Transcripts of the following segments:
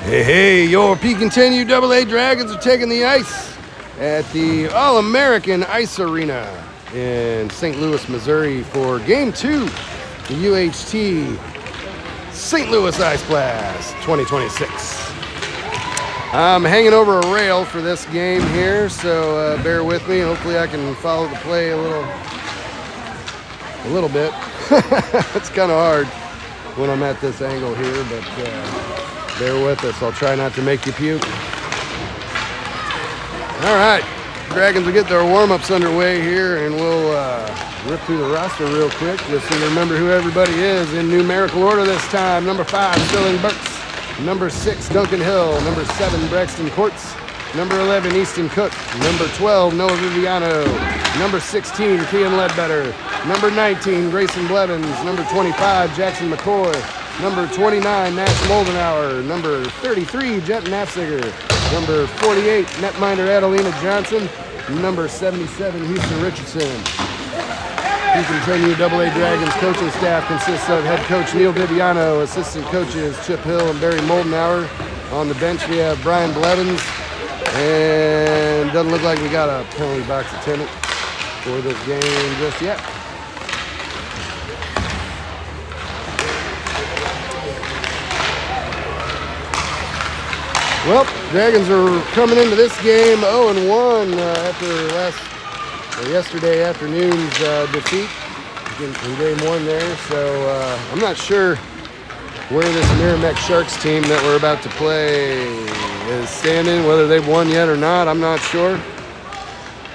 Hey, your Pekin 10U AA Dragons are taking the ice at the All-American Ice Arena in St. Louis, Missouri for Game 2, the UHT St. Louis Ice Blast 2026. I'm hanging over a rail for this game here, so bear with me. Hopefully I can follow the play a little bit. It's kind of hard when I'm at this angle here, but bear with us. I'll try not to make you puke. All right, Dragons will get their warm-ups underway here, and we'll rip through the roster real quick just so you remember who everybody is in numerical order this time. Number 5, Sterling Burks. Number 6, Duncan Hill. Number 7, Braxton Courts. Number 11, Easton Cook. Number 12, Noah Viviano. Number 16, Kian Ledbetter. Number 19, Grayson Blevins. Number 25, Jackson McCoy. Number 29, Nash Moldenauer. Number 33, Jet Nafziger. Number 48, netminder Adelina Johnson. Number 77, Houston Richardson. Pekin 10U AA Dragons coaching staff consists of head coach Neil Viviano, assistant coaches Chip Hill and Barry Moldenauer. On the bench we have Brian Blevins, and doesn't look like we got a penalty box attendant for this game just yet. Well, Dragons are coming into this game 0-1 after yesterday afternoon's defeat in game 1 there. So I'm not sure where this Meramec Sharks team that we're about to play is standing, whether they've won yet or not. I'm not sure.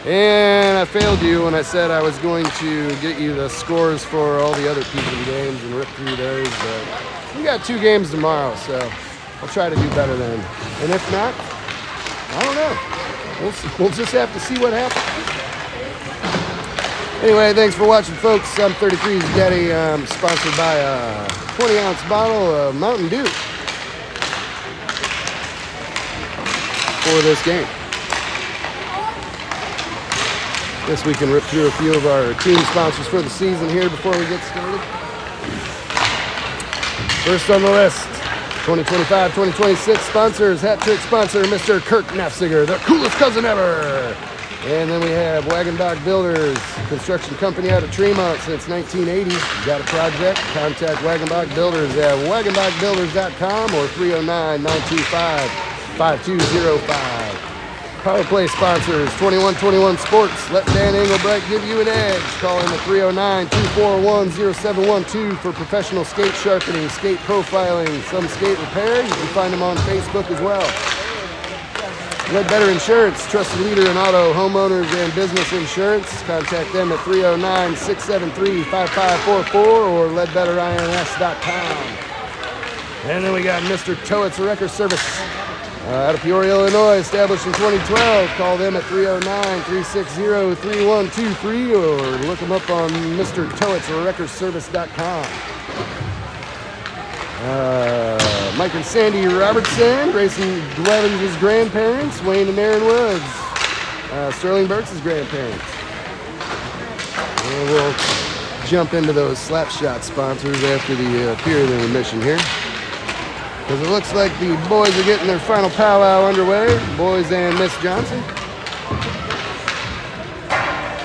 And I failed you when I said I was going to get you the scores for all the other Pekin games and rip through those. But we got 2 games tomorrow, so I'll try to do better then. And if not, I don't know. We'll just have to see what happens. Anyway, thanks for watching, folks. I'm 33's Daddy. I'm sponsored by a 20-ounce bottle of Mountain Dew for this game. Guess we can rip through a few of our team sponsors for the season here before we get started. First on the list, 2025-2026 sponsors, hat trick sponsor, Mr. Kirk Nafziger, the coolest cousin ever. And then we have Wagenbach Builders, construction company out of Tremont since 1980. You got a project? Contact Wagenbach Builders at wagenbachbuilders.com or 309-925-5205. Power Play sponsors, 2121 Sports. Let Dan Engelbrecht give you an edge. Call him at 309-241-0712 for professional skate sharpening, skate profiling, some skate repair. You can find him on Facebook as well. Ledbetter Insurance, trusted leader in auto, homeowners, and business insurance. Contact them at 309-673-5544 or ledbetterins.com. And then we got Mr. Toet's Wrecker Service out of Peoria, Illinois, established in 2012. Call them at 309-360-3123 or look them up on MrToetsWreckerService.com. Mike and Sandy Robertson, Grayson Blevins' grandparents, Wayne and Aaron Woods, Sterling Burks' grandparents. And we'll jump into those Slapshot sponsors after the period of intermission here, because it looks like the boys are getting their final powwow underway, boys and Miss Johnson.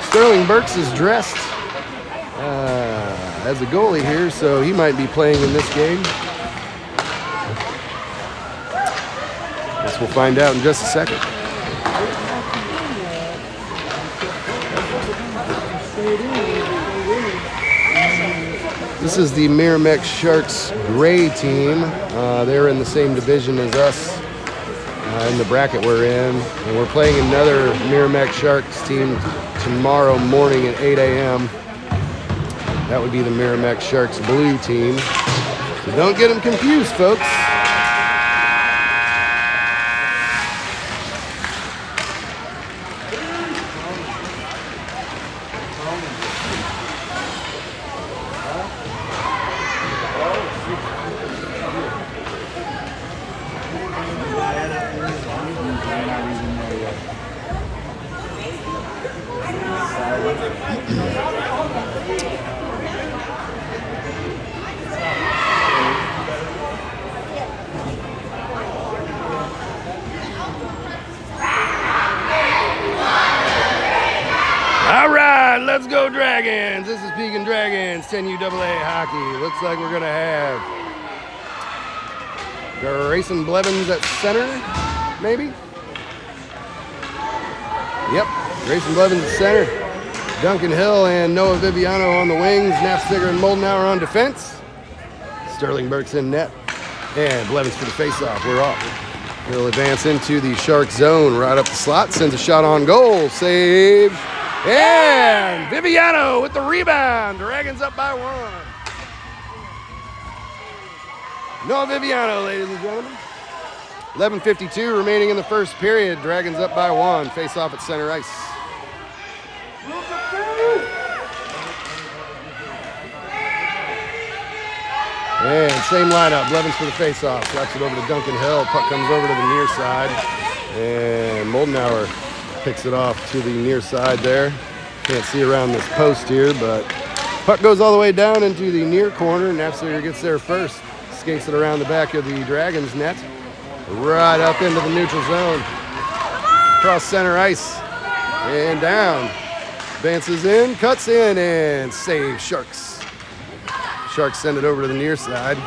Sterling Burks is dressed as a goalie here, so he might be playing in this game. Guess we'll find out in just a second. This is the Meramec Sharks gray team. They're in the same division as us in the bracket we're in. And we're playing another Meramec Sharks team tomorrow morning at 8 a.m. That would be the Meramec Sharks blue team. So don't get them confused, folks. Dragons. This is Pekin Dragons, 10UAA hockey. Looks like we're going to have Grayson Blevins at center, maybe? Yep, Grayson Blevins at center. Duncan Hill and Noah Viviano on the wings. Nafziger and Moldenauer on defense. Sterling Burks in net. And Blevins for the faceoff. We're off. He'll advance into the Shark zone, right up the slot, sends a shot on goal, save, and Viviano with the rebound. Dragons up by 1. Noah Viviano, ladies and gentlemen. 11:52 remaining in the first period. Dragons up by 1. Face off at center ice. And same lineup, Blevins for the face-off. Slaps it over to Duncan Hill. Puck comes over to the near side. And Moldenauer picks it off to the near side there. Can't see around this post here, but puck goes all the way down into the near corner. Nafziger gets there first. Skates it around the back of the Dragons net. Right up into the neutral zone. Across center ice. And down. Advances in, cuts in, and saves Sharks. Sharks send it over to the near side.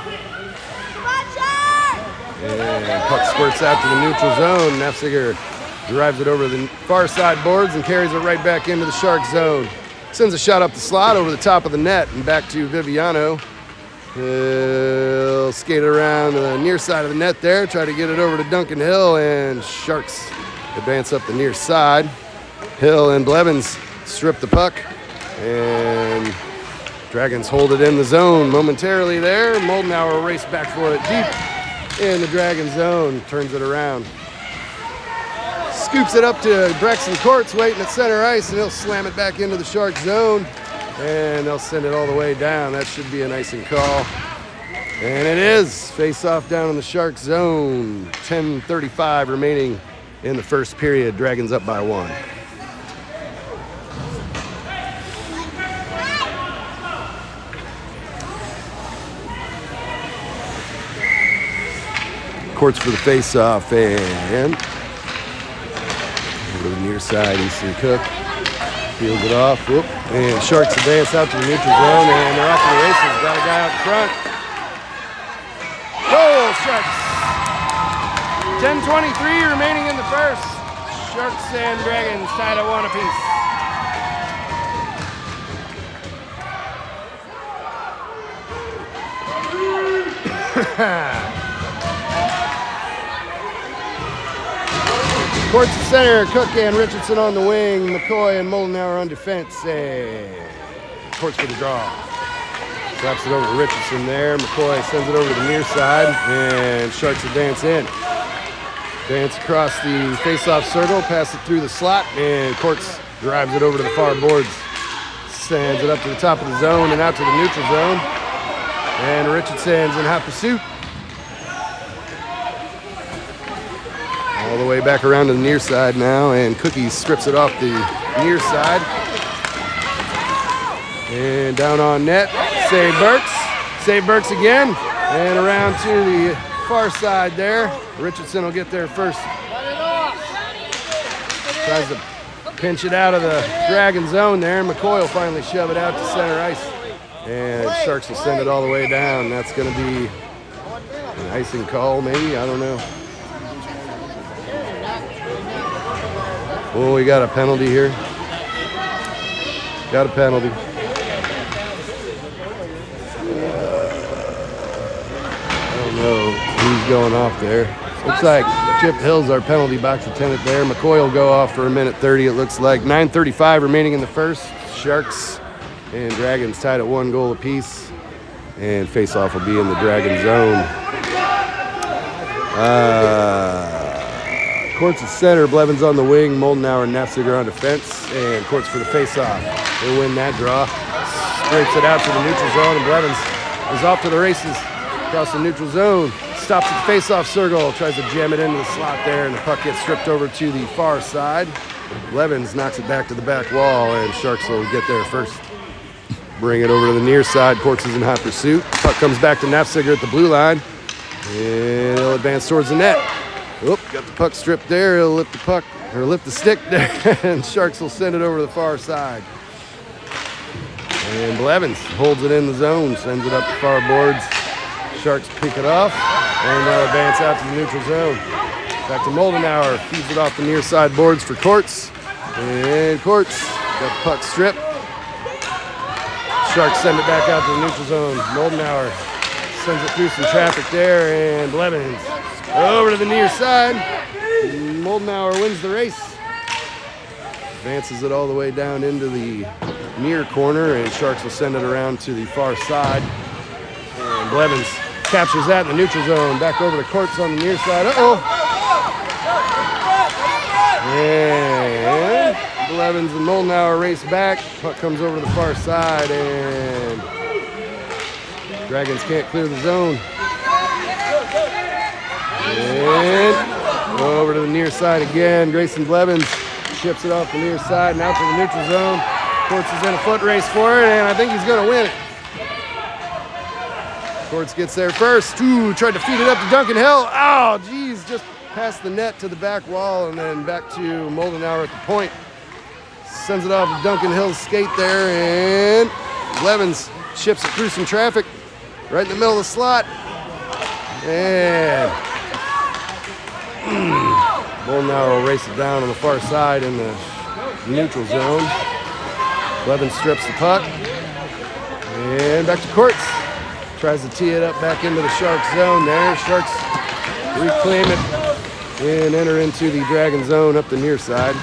And puck squirts out to the neutral zone. Nafziger drives it over the far side boards and carries it right back into the Shark zone. Sends a shot up the slot over the top of the net and back to Viviano. He'll skate around the near side of the net there, try to get it over to Duncan Hill, and Sharks advance up the near side. Hill and Blevins strip the puck, and Dragons hold it in the zone momentarily there. Moldenauer race back for it deep in the Dragon zone, turns it around. Scoops it up to Braxton Courts waiting at center ice, and he'll slam it back into the Shark zone, and they'll send it all the way down. That should be an icing call. And it is. Face off down in the Shark zone. 10:35 remaining in the first period. Dragons up by 1. Courts for the face-off, and over to the near side, Easton Cook peels it off, whoop, and Sharks advance out to the neutral zone, and they're off to the races. Got a guy out front. Goal, Sharks! 10:23 remaining in the first. Sharks and Dragons tied at 1 apiece. Courts at center, Cook and Richardson on the wing, McCoy and Moldenauer on defense. Courts for the draw. Slaps it over to Richardson there. McCoy sends it over to the near side, and Sharks advance in. Dance across the face-off circle, pass it through the slot, and Courts drives it over to the far boards. Sends it up to the top of the zone and out to the neutral zone. And Richardson's in hot pursuit. All the way back around to the near side now, and Cookie strips it off the near side. And down on net, save Burks. Save Burks again, and around to the far side there. Richardson will get there first. Tries to pinch it out of the Dragon zone there. McCoy will finally shove it out to center ice. And Sharks will send it all the way down. That's going to be an icing call, maybe, I don't know. Oh, we got a penalty here. Got a penalty. I don't know who's going off there. Looks like Chip Hill's our penalty box attendant there. McCoy will go off for a minute 30, it looks like. 9:35 remaining in the first. Sharks and Dragons tied at 1 goal apiece. And face-off will be in the Dragon zone. Courts at center, Blevins on the wing, Moldenauer and Nafziger on defense, and Courts for the face-off. They win that draw. Scrapes it out to the neutral zone, and Blevins is off to the races across the neutral zone. Stops at the face-off circle, tries to jam it into the slot there, and the puck gets stripped over to the far side. Blevins knocks it back to the back wall, and Sharks will get there first. Bring it over to the near side. Courts is in hot pursuit. Puck comes back to Nafziger at the blue line, and he'll advance towards the net. Oop, got the puck stripped there. He'll lift the puck, or lift the stick there, and Sharks will send it over to the far side. And Blevins holds it in the zone, sends it up the far boards. Sharks pick it off, and they'll advance out to the neutral zone. Back to Moldenauer, feeds it off the near side boards for Courts. And Courts got the puck stripped. Sharks send it back out to the neutral zone. Moldenauer sends it through some traffic there, and Blevins over to the near side. Moldenauer wins the race. Advances it all the way down into the near corner, and Sharks will send it around to the far side. And Blevins captures that in the neutral zone. Back over to Courts on the near side. And Blevins and Moldenauer race back. Puck comes over to the far side, and Dragons can't clear the zone. And over to the near side again. Grayson Blevins ships it off the near side and out to the neutral zone. Courts is in a foot race for it, and I think he's going to win it. Courts gets there first. Ooh, tried to feed it up to Duncan Hill. Oh, geez, just past the net to the back wall, and then back to Moldenauer at the point. Sends it off to Duncan Hill's skate there, and Blevins ships it through some traffic right in the middle of the slot. And Moldenauer will race it down on the far side in the neutral zone. Blevins strips the puck. And back to Courts. Tries to tee it up back into the Sharks zone there. Sharks reclaim it and enter into the Dragon zone up the near side.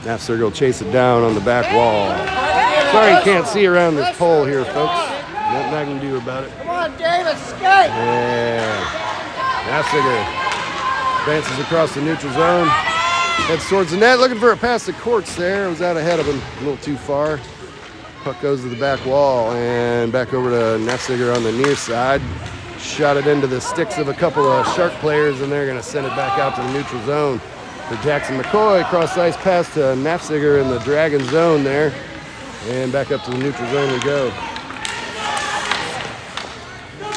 Nafziger will chase it down on the back wall. Sorry you can't see around this pole here, folks. Nothing I can do about it. Come on, David, skate! Yeah. Nafziger advances across the neutral zone. Heads towards the net, looking for a pass to Courts there. It was out ahead of him, a little too far. Puck goes to the back wall and back over to Nafziger on the near side. Shot it into the sticks of a couple of Shark players, and they're going to send it back out to the neutral zone. For Jackson McCoy, cross ice pass to Nafziger in the Dragon zone there. And back up to the neutral zone we go.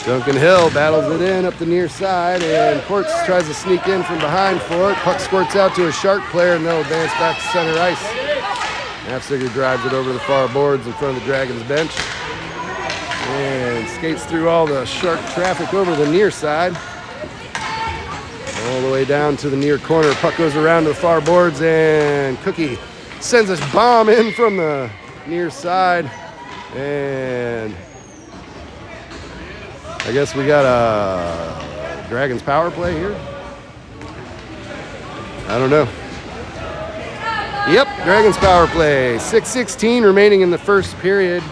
Duncan Hill battles it in up the near side, and Courts tries to sneak in from behind for it. Puck squirts out to a Shark player, and they'll advance back to center ice. Nafziger drives it over the far boards in front of the Dragons bench and skates through all the Shark traffic over the near side. All the way down to the near corner. Puck goes around to the far boards, and Cookie sends this bomb in from the near side. And I guess we got a Dragons power play here. I don't know. Yep, Dragons power play. 6:16 remaining in the first period.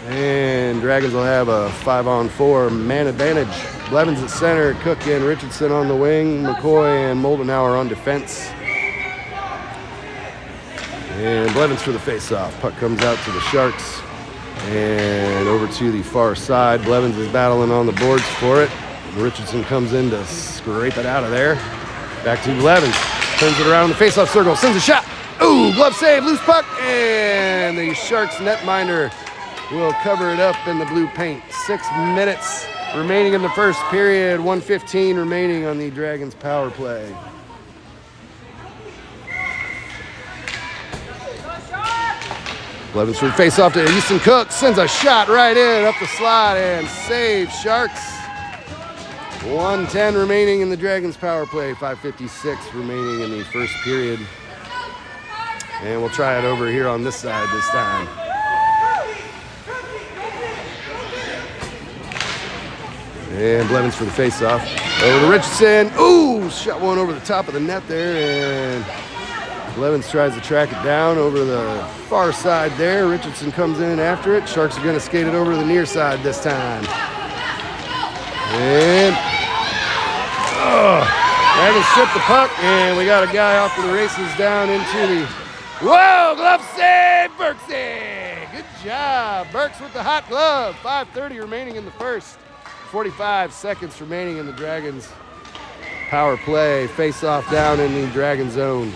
And Dragons will have a 5-on-4 man advantage. Blevins at center, Cook and Richardson on the wing, McCoy and Moldenauer on defense. And Blevins for the face-off. Puck comes out to the Sharks. And over to the far side. Blevins is battling on the boards for it. Richardson comes in to scrape it out of there. Back to Blevins. Turns it around in the face-off circle. Sends a shot. Ooh, glove save, loose puck. And the Sharks netminder will cover it up in the blue paint. 6 minutes remaining in the first period. 1:15 remaining on the Dragons power play. Blevins for the face-off to Easton Cook. Sends a shot right in up the slot and saves Sharks. 1:10 remaining in the Dragons power play. 5:56 remaining in the first period. And we'll try it over here on this side this time. And Blevins for the face-off. Over to Richardson. Ooh, shot one over the top of the net there, and Blevins tries to track it down over the far side there. Richardson comes in after it. Sharks are going to skate it over to the near side this time. And Dragons strip the puck, and we got a guy off to the races down into the... Whoa, glove save, Berksy! Good job, Burks with the hot glove. 5:30 remaining in the first. 45 seconds remaining in the Dragons power play. Face off down in the Dragon zone.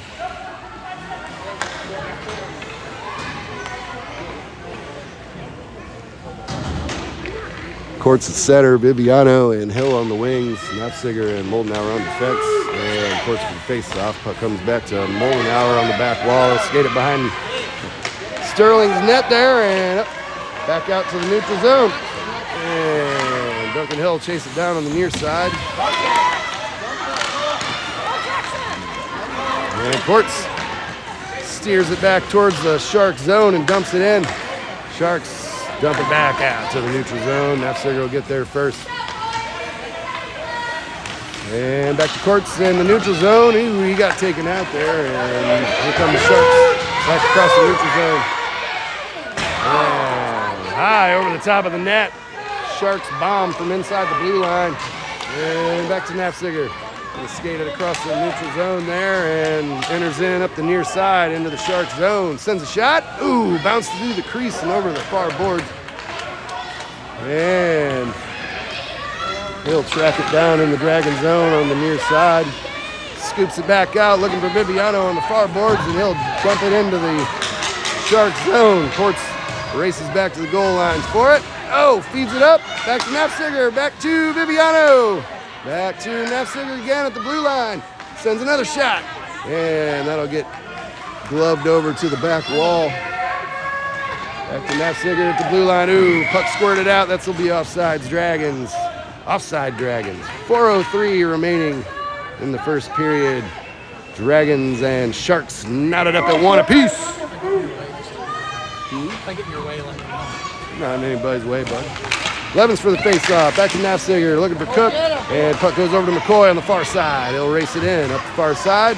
Courts at center, Viviano and Hill on the wings, Nafziger and Moldenauer on defense. And Courts for the face-off. Puck comes back to Moldenauer on the back wall. Skate it behind Sterling's net there and back out to the neutral zone. And Duncan Hill chase it down on the near side. And Courts steers it back towards the Sharks zone and dumps it in. Sharks dump it back out to the neutral zone. Nafziger will get there first. And back to Courts in the neutral zone. Ooh, he got taken out there. And here come the Sharks back across the neutral zone. And high over the top of the net. Sharks bomb from inside the blue line. And back to Nafziger. He skated across the neutral zone there and enters in up the near side into the Sharks zone. Sends a shot. Ooh, bounced through the crease and over the far boards. And he'll track it down in the Dragon zone on the near side. Scoops it back out, looking for Viviano on the far boards, and he'll dump it into the Sharks zone. Courts races back to the goal lines for it. Oh, feeds it up. Back to Nafziger. Back to Viviano. Back to Nafziger again at the blue line. Sends another shot. And that'll get gloved over to the back wall. Back to Nafziger at the blue line. Ooh, puck squirted out. That'll be offside Dragons. 4:03 remaining in the first period. Dragons and Sharks knotted up at one apiece. If I get in your way, let me know. Not in anybody's way, bud. Levens for the face-off. Back to Nafziger, looking for Cook. And puck goes over to McCoy on the far side. He'll race it in up the far side.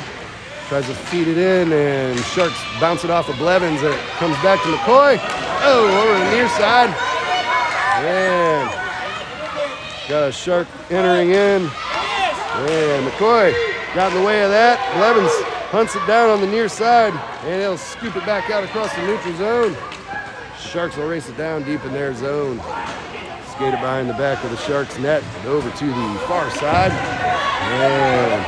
Tries to feed it in, and Sharks bounce it off of Blevins. It comes back to McCoy. Oh, over the near side. And got a Shark entering in. And McCoy got in the way of that. Blevins hunts it down on the near side, and he'll scoop it back out across the neutral zone. Sharks will race it down deep in their zone. Skated behind the back of the Sharks net and over to the far side. And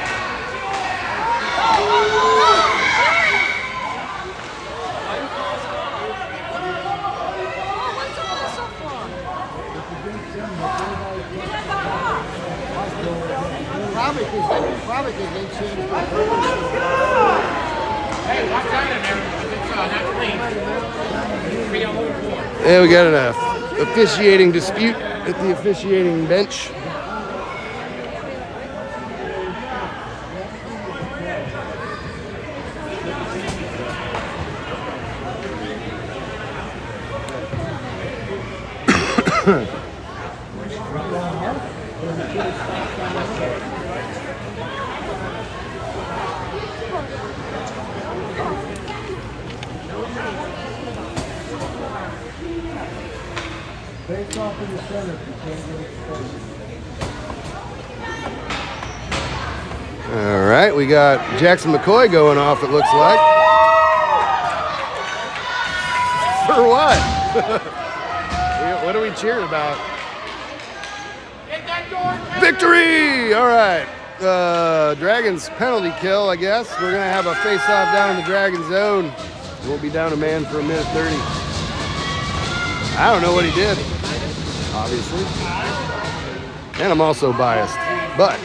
Probably because they changed the Hey, watch out in there. It's not clean. yeah, we got an officiating dispute at the officiating bench. Face off in the center if you can't get it straight. All right, we got Jackson McCoy going off, it looks like. For what? What are we cheering about? Victory! All right. Dragons penalty kill, I guess. We're going to have a face-off down in the Dragon zone. We'll be down a man for a minute 30. I don't know what he did, obviously. And I'm also biased. But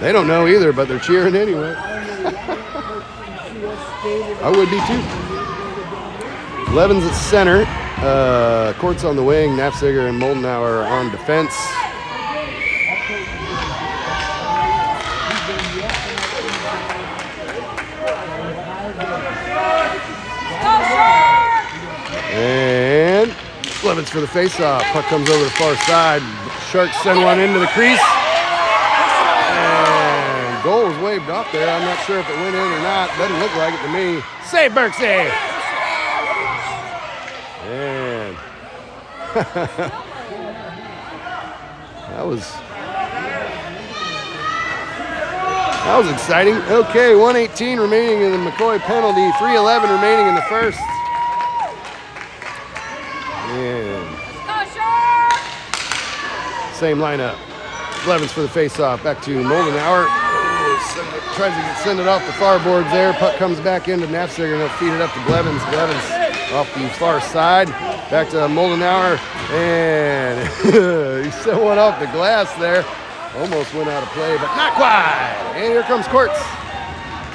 they don't know either, but they're cheering anyway. I would be too. Levens at center. Courts on the wing. Nafziger and Moldenauer on defense. And Levens for the face-off. Puck comes over the far side. Sharks send one into the crease. And goal was waved off there. I'm not sure if it went in or not. Doesn't look like it to me. Save, Berksy! And that was exciting. Okay, 1:18 remaining in the McCoy penalty. 3:11 remaining in the first. And same lineup. Levens for the face-off. Back to Moldenauer. Tries to send it off the far boards there. Puck comes back into Nafziger and he'll feed it up to Blevins. Blevins off the far side. Back to Moldenauer, and he sent one off the glass there. Almost went out of play, but not quite. And here comes Quartz.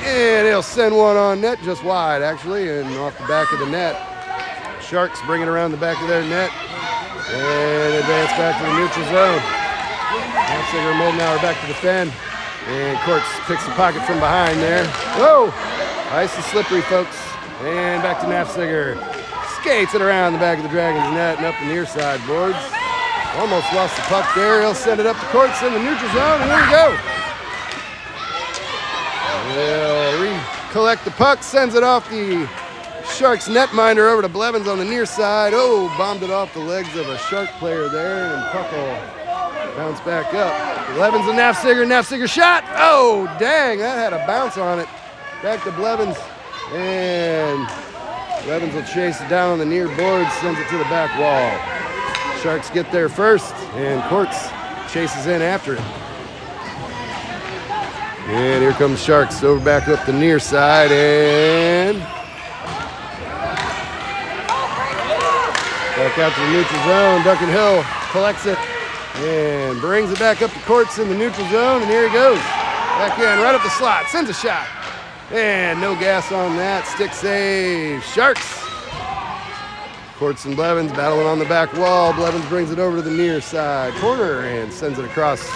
And he'll send one on net, just wide actually, and off the back of the net. Sharks bring it around the back of their net and advance back to the neutral zone. Nafziger and Moldenauer back to defend. And Quartz picks the pocket from behind there. Whoa! Ice is slippery, folks. And back to Nafziger. Skates it around the back of the Dragons net and up the near side boards. Almost lost the puck there. He'll send it up to Quartz in the neutral zone, and here we go. He'll recollect the puck, sends it off the Sharks netminder over to Blevins on the near side. Oh, bombed it off the legs of a Shark player there, and puck will bounce back up. Blevins and Nafziger. Nafziger shot. Oh, dang, that had a bounce on it. Back to Blevins, and Blevins will chase it down on the near board, sends it to the back wall. Sharks get there first, and Quartz chases in after it. And here comes Sharks over back up the near side, and back out to the neutral zone. Duncan Hill collects it and brings it back up to Quartz in the neutral zone, and here he goes. Back in, right up the slot, sends a shot. And no gas on that, stick save, Sharks. Quartz and Blevins battling on the back wall. Blevins brings it over to the near side corner and sends it across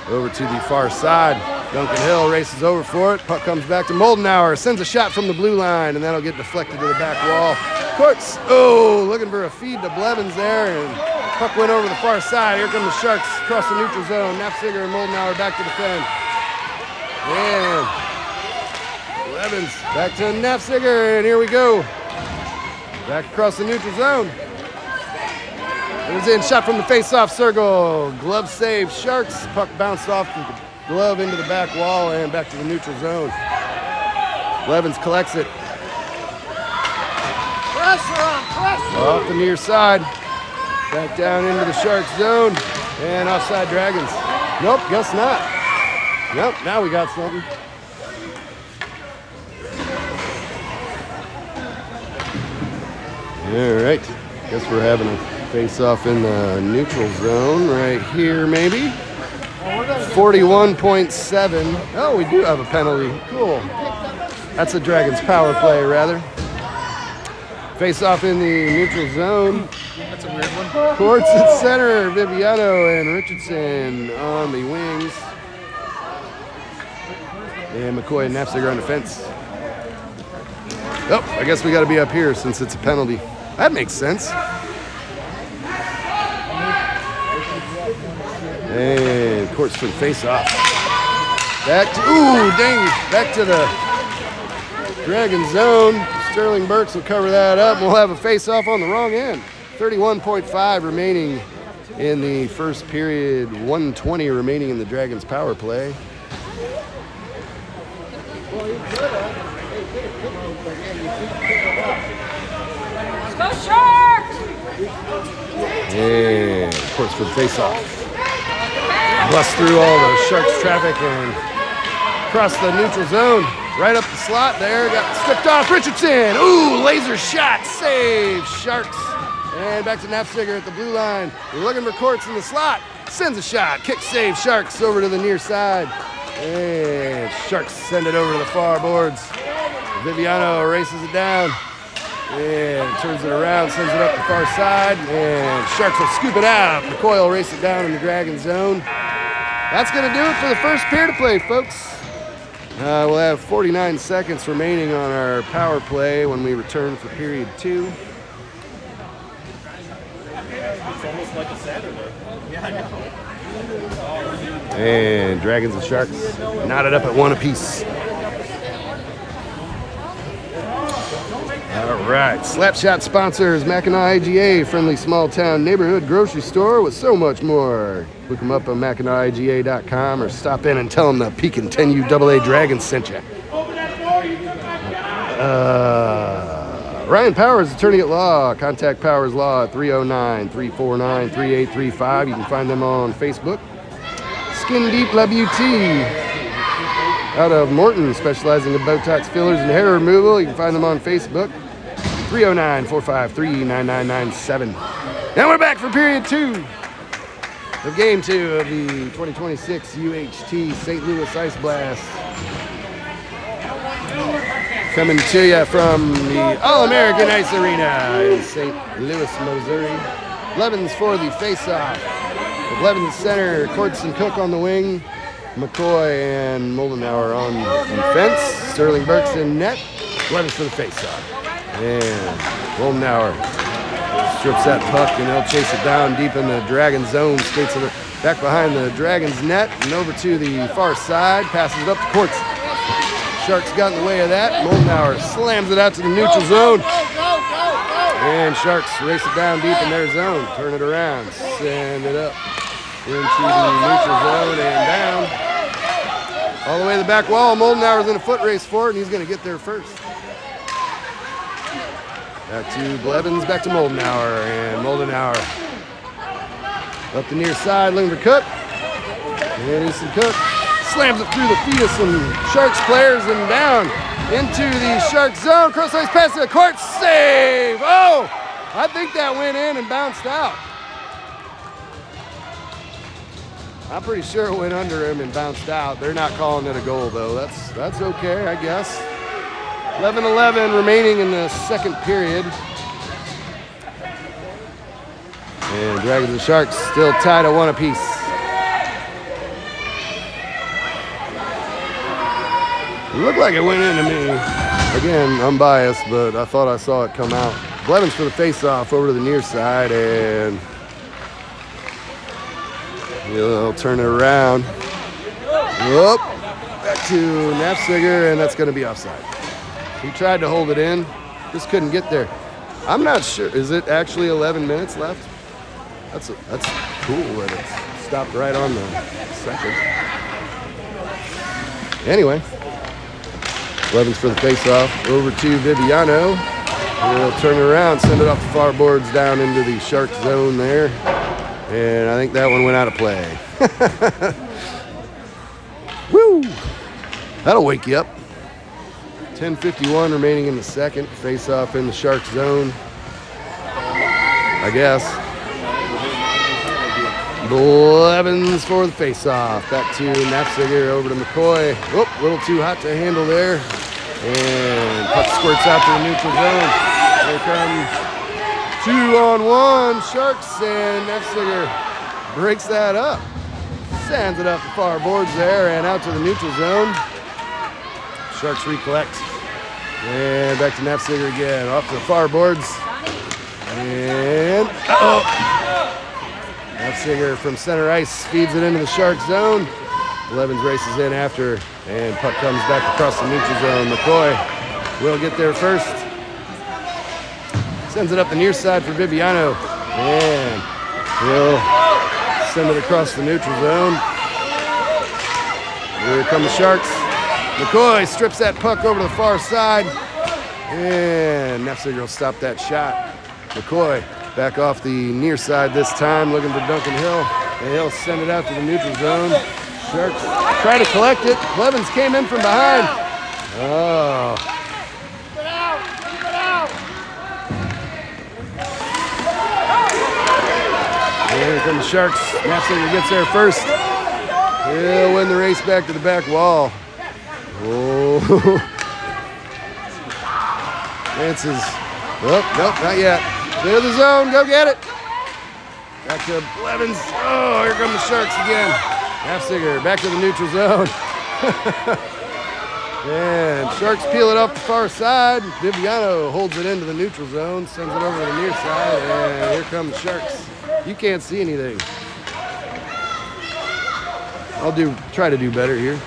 over to the far side. Duncan Hill races over for it. Puck comes back to Moldenauer, sends a shot from the blue line, and that'll get deflected to the back wall. Quartz, oh, looking for a feed to Blevins there, and puck went over the far side. Here come the Sharks across the neutral zone. Nafziger and Moldenauer back to defend. And Blevins back to Nafziger, and here we go. Back across the neutral zone. It was in, shot from the face-off circle. Glove save, Sharks. Puck bounced off the glove into the back wall and back to the neutral zone. Blevins collects it. Pressure on, pressure. Off the near side. Back down into the Sharks zone. And offside Dragons. Nope, guess not. Nope, now we got something. All right, guess we're having a face-off in the neutral zone right here, maybe. 41.7. Oh, we do have a penalty. Cool. That's a Dragons power play, rather. Face-off in the neutral zone. That's a weird one. Quartz at center, Viviano and Richardson on the wings. And McCoy and Nafziger on defense. Oh, I guess we got to be up here since it's a penalty. That makes sense. And Quartz for the face-off. Back to, ooh, dang, back to the Dragon zone. Sterling Burks will cover that up. We'll have a face-off on the wrong end. 31.5 remaining in the first period. 120 remaining in the Dragons power play. Let's go Sharks! And of course for the face-off. Bust through all the Sharks traffic and cross the neutral zone. Right up the slot there. Got stripped off. Richardson. Ooh, laser shot. Save. Sharks. And back to Nafziger at the blue line. We're looking for Quartz in the slot. Sends a shot. Kick save. Sharks over to the near side. And Sharks send it over to the far boards. Viviano races it down. And turns it around, sends it up the far side, and Sharks will scoop it out. McCoy will race it down in the Dragon zone. That's going to do it for the first period of play, folks. We'll have 49 seconds remaining on our power play when we return for period 2. It's almost like a Saturday. Yeah, I know. And Dragons and Sharks knotted up at 1 apiece. All right, Slapshot sponsors Mackinac IGA, friendly small town neighborhood grocery store with so much more. Look them up on MackinaciIGA.com or stop in and tell them the Pekin 10U AA Dragons sent you. Ryan Powers, attorney at law. Contact Powers Law at 309-349-3835. You can find them on Facebook. Skin Deep La Beauty out of Morton, specializing in Botox fillers and hair removal. You can find them on Facebook. 309-453-9997. Now we're back for period 2 of game 2 of the 2026 UHT St. Louis Ice Blast. Coming to you from the All-American Ice Arena in St. Louis, Missouri. Blevins for the face-off. The Blevins center, Courts and Cook on the wing. McCoy and Moldenauer on defense. Sterling Burks in net. Blevins for the face-off. And Moldenauer strips that puck and they'll chase it down deep in the Dragon zone. Skates it back behind the Dragon's net and over to the far side. Passes it up to Courts. Sharks got in the way of that. Moldenauer slams it out to the neutral zone. And Sharks race it down deep in their zone. Turn it around. Send it up into the neutral zone and down. All the way to the back wall. Moldenauer's in a foot race for it, and he's going to get there first. Back to Blevins, back to Moldenauer. And Moldenauer up the near side, looking for Cook. And Easton Cook slams it through the feet of some Sharks players and down into the Sharks zone. Cross-ice pass to the court. Save! Oh! I think that went in and bounced out. I'm pretty sure it went under him and bounced out. They're not calling it a goal, though. That's okay, I guess. 11-11 remaining in the second period. And Dragons and Sharks still tied at 1 apiece. It looked like it went into me. Again, I'm biased, but I thought I saw it come out. Blevins for the face-off over to the near side, and he'll turn it around. Whoop. Back to Knapsiger, and that's going to be offside. He tried to hold it in, just couldn't get there. I'm not sure. Is it actually 11 minutes left? That's cool that it stopped right on the second. Anyway. Blevins for the face-off, over to Viviano. He'll turn it around, send it off the far boards down into the Shark zone there. And I think that one went out of play. Woo! That'll wake you up. 10:51 remaining in the second. Face-off in the Shark zone, I guess. Blevins for the face-off. Back to Knapsiger, over to McCoy. Whoop, a little too hot to handle there. And puck squirts out to the neutral zone. Here comes 2-on-1 Sharks, and Knapsiger breaks that up. Sands it up the far boards there and out to the neutral zone. Sharks recollect. And back to Knapsiger again. Off to the far boards. And Knapsiger from center ice feeds it into the Shark zone. Blevins races in after, and puck comes back across the neutral zone. McCoy will get there first. Sends it up the near side for Viviano. And he'll send it across the neutral zone. Here come the Sharks. McCoy strips that puck over to the far side. And Knapsiger will stop that shot. McCoy back off the near side this time, looking for Duncan Hill. And he'll send it out to the neutral zone. Sharks try to collect it. Blevins came in from behind. Oh. Keep it out! Keep it out! Here come the Sharks. Knapsiger gets there first. He'll win the race back to the back wall. Oh. Dances. Oh, nope, not yet. Clear the zone. Go get it. Back to Blevins. Oh, here come the Sharks again. Knapsiger back to the neutral zone. And Sharks peel it off the far side. Viviano holds it into the neutral zone, sends it over to the near side, and here come the Sharks. You can't see anything. I'll try to do better here.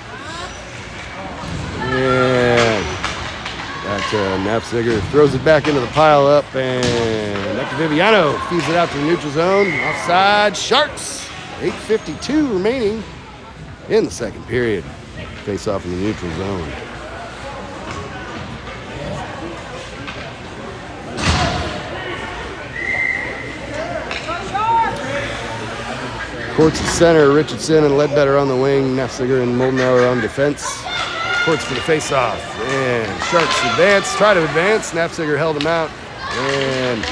And back to Knapsiger, throws it back into the pile up, and back to Viviano, feeds it out to the neutral zone. Offside, Sharks. 8:52 remaining in the second period. Face off in the neutral zone. Courts at center, Richardson and Ledbetter on the wing, Knapsiger and Moldenauer on defense. Courts for the face-off, and Sharks advance, try to advance. Knapsiger held him out. And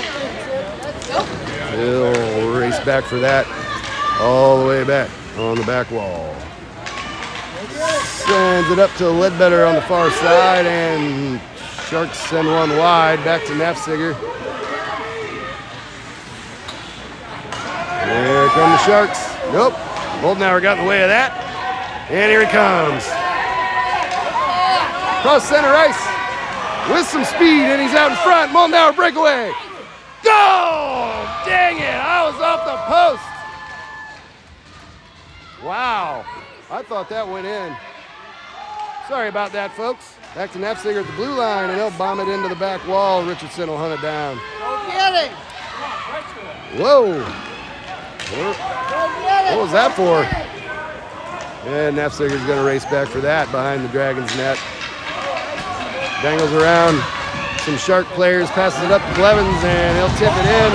he'll race back for that. All the way back on the back wall. Sends it up to Ledbetter on the far side, and Sharks send one wide back to Nafziger. Here come the Sharks. Nope. Moldenauer got in the way of that. And here he comes. Cross center ice with some speed, and he's out in front. Moldenauer breakaway. Goal! Dang it, I was off the post. Wow, I thought that went in. Sorry about that, folks. Back to Nafziger at the blue line, and he'll bomb it into the back wall. Richardson will hunt it down. Go get him. Whoa. What was that for? And Nafziger's going to race back for that behind the Dragons net. Dangles around some Shark players, passes it up to Blevins, and he'll tip it in.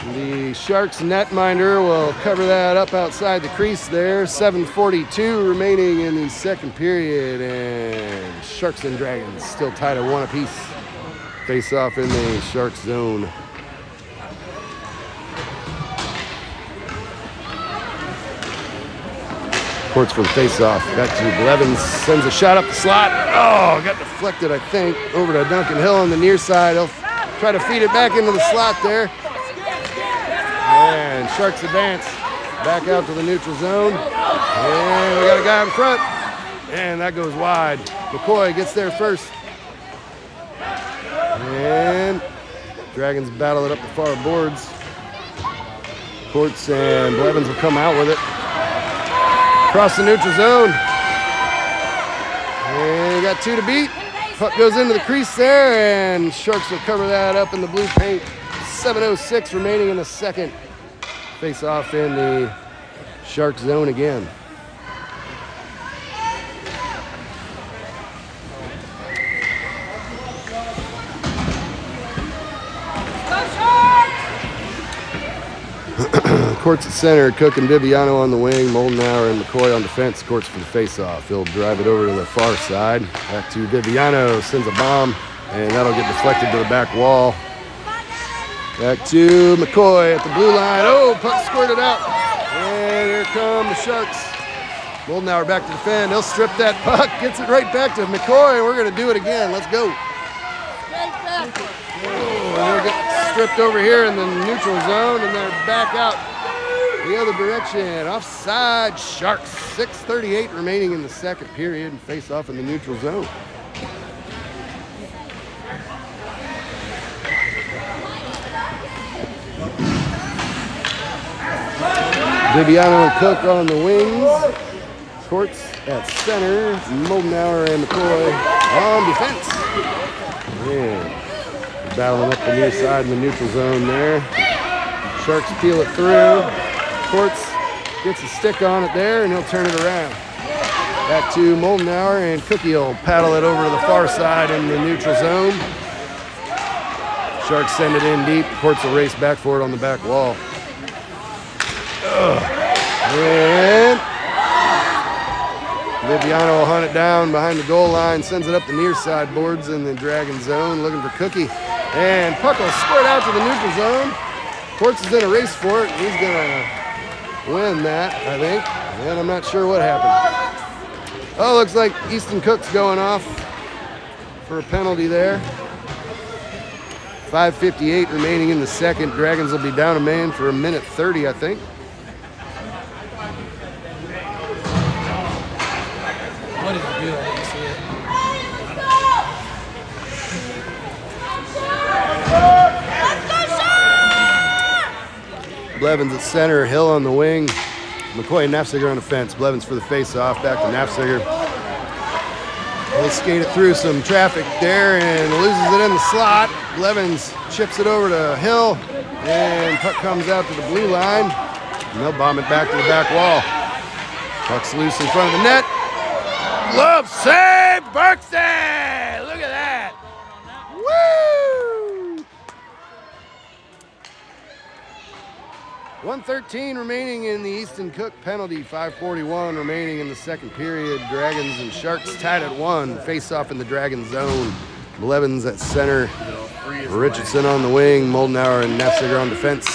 And the Sharks netminder will cover that up outside the crease there. 7:42 remaining in the second period, and Sharks and Dragons still tied at 1 apiece. Face off in the Sharks zone. Courts for the face-off. Back to Blevins. Sends a shot up the slot. Oh, got deflected, I think, over to Duncan Hill on the near side. He'll try to feed it back into the slot there. And Sharks advance back out to the neutral zone. And we got a guy in front. And that goes wide. McCoy gets there first. And Dragons battle it up the far boards. Courts and Blevins will come out with it. Across the neutral zone. And we got 2 to beat. Puck goes into the crease there, and Sharks will cover that up in the blue paint. 7:06 remaining in the second. Face off in the Shark zone again. Courts at center, Cook and Viviano on the wing, Moldenauer and McCoy on defense. Courts for the face-off. He'll drive it over to the far side. Back to Viviano, sends a bomb, and that'll get deflected to the back wall. Back to McCoy at the blue line. Oh, puck squirted out. And here come the Sharks. Moldenauer back to defend. He'll strip that puck, gets it right back to McCoy, and we're going to do it again. Let's go. Oh, and we'll get stripped over here in the neutral zone, and they're back out the other direction. Offside Sharks. 6:38 remaining in the second period, and face off in the neutral zone. Viviano and Cook on the wings. Courts at center. Moldenauer and McCoy on defense. Yeah. Battling up the near side in the neutral zone there. Sharks peel it through. Courts gets a stick on it there, and he'll turn it around. Back to Moldenauer, and Cookie will paddle it over to the far side in the neutral zone. Sharks send it in deep. Courts will race back for it on the back wall. And Viviano will hunt it down behind the goal line, sends it up the near side boards in the Dragon zone, looking for Cookie. And puck will squirt out to the neutral zone. Courts is in a race for it. He's going to win that, I think. And I'm not sure what happened. Oh, looks like Easton Cook's going off for a penalty there. 5:58 remaining in the second. Dragons will be down a man for 1:30, I think. What did you do? I didn't see it. Blevins at center, Hill on the wing. McCoy and Nafziger on the fence. Blevins for the face-off, back to Nafziger. He'll skate it through some traffic there and loses it in the slot. Blevins chips it over to Hill, and puck comes out to the blue line, and they'll bomb it back to the back wall. Puck's loose in front of the net. Glove save, Berksey! Look at that! Woo! 1:13 remaining in the Easton Cook penalty. 5:41 remaining in the second period. Dragons and Sharks tied at 1. Face off in the Dragon zone. Blevins at center. Richardson on the wing. Moldenauer and Nafziger on defense.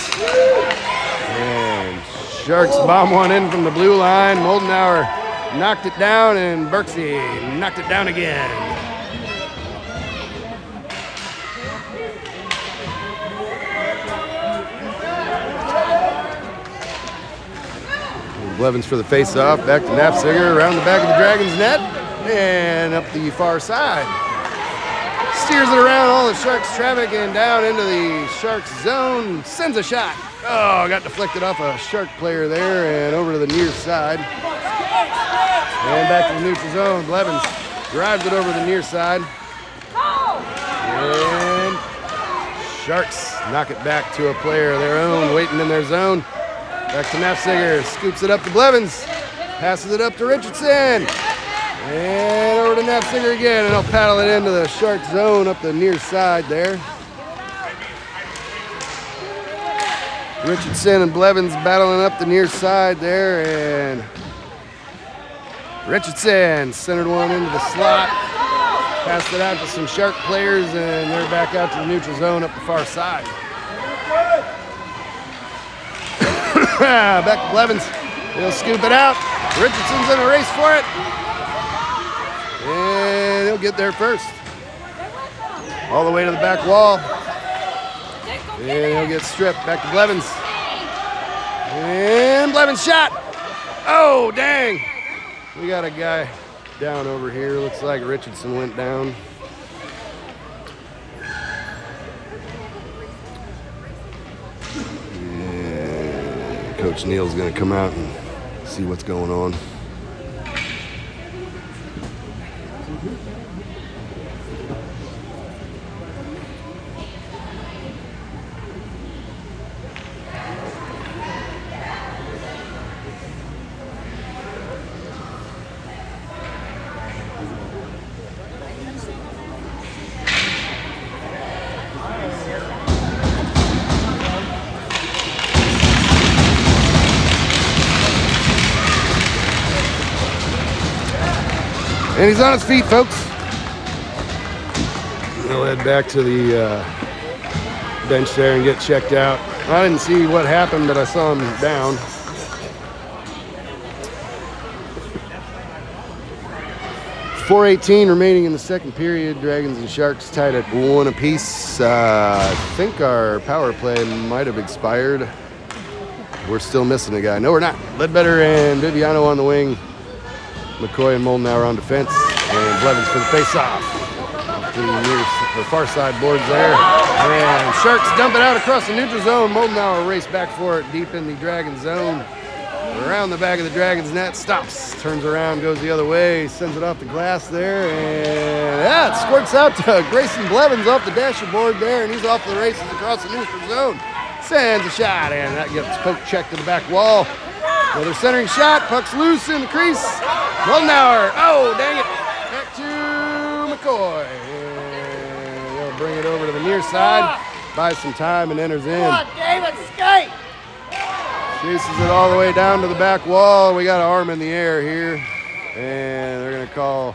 And Sharks bomb one in from the blue line. Moldenauer knocked it down, and Berksey knocked it down again. Blevins for the face-off. Back to Nafziger. Around the back of the Dragons net. And up the far side. Steers it around all the Sharks traffic and down into the Sharks zone. Sends a shot. Oh, got deflected off a Shark player there and over to the near side. And back to the neutral zone. Blevins drives it over the near side. And Sharks knock it back to a player of their own waiting in their zone. Back to Nafziger. Scoops it up to Blevins. Passes it up to Richardson. And over to Nafziger again, and he'll paddle it into the Shark zone up the near side there. Richardson and Blevins battling up the near side there, and Richardson centered one into the slot. Passed it out to some Shark players, and they're back out to the neutral zone up the far side. Back to Blevins. He'll scoop it out. Richardson's in a race for it. And he'll get there first. All the way to the back wall. And he'll get stripped. Back to Blevins. And Blevins shot. Oh, dang. We got a guy down over here. Looks like Richardson went down. And Coach Neal's going to come out and see what's going on. And he's on his feet, folks. We'll head back to the bench there and get checked out. I didn't see what happened, but I saw him down. .418 remaining in the second period. Dragons and Sharks tied at 1 apiece. I think our power play might have expired. We're still missing a guy. No, we're not. Ledbetter and Viviano on the wing. McCoy and Moldenauer on defense, and Blevins for the face-off. Off to the far side boards there. And Sharks dump it out across the neutral zone. Moldenauer race back for it deep in the Dragon zone. Around the back of the Dragon's net, stops, turns around, goes the other way, sends it off the glass there, and it squirts out to Grayson Blevins off the dashboard there, and he's off to the races across the neutral zone. Sends a shot, and that gets poke checked to the back wall. Another centering shot, puck's loose in the crease. Moldenauer, oh, dang it. Back to McCoy. And he'll bring it over to the near side, buys some time and enters in. Come on, David, skate! Chases it all the way down to the back wall. We got an arm in the air here. And they're going to call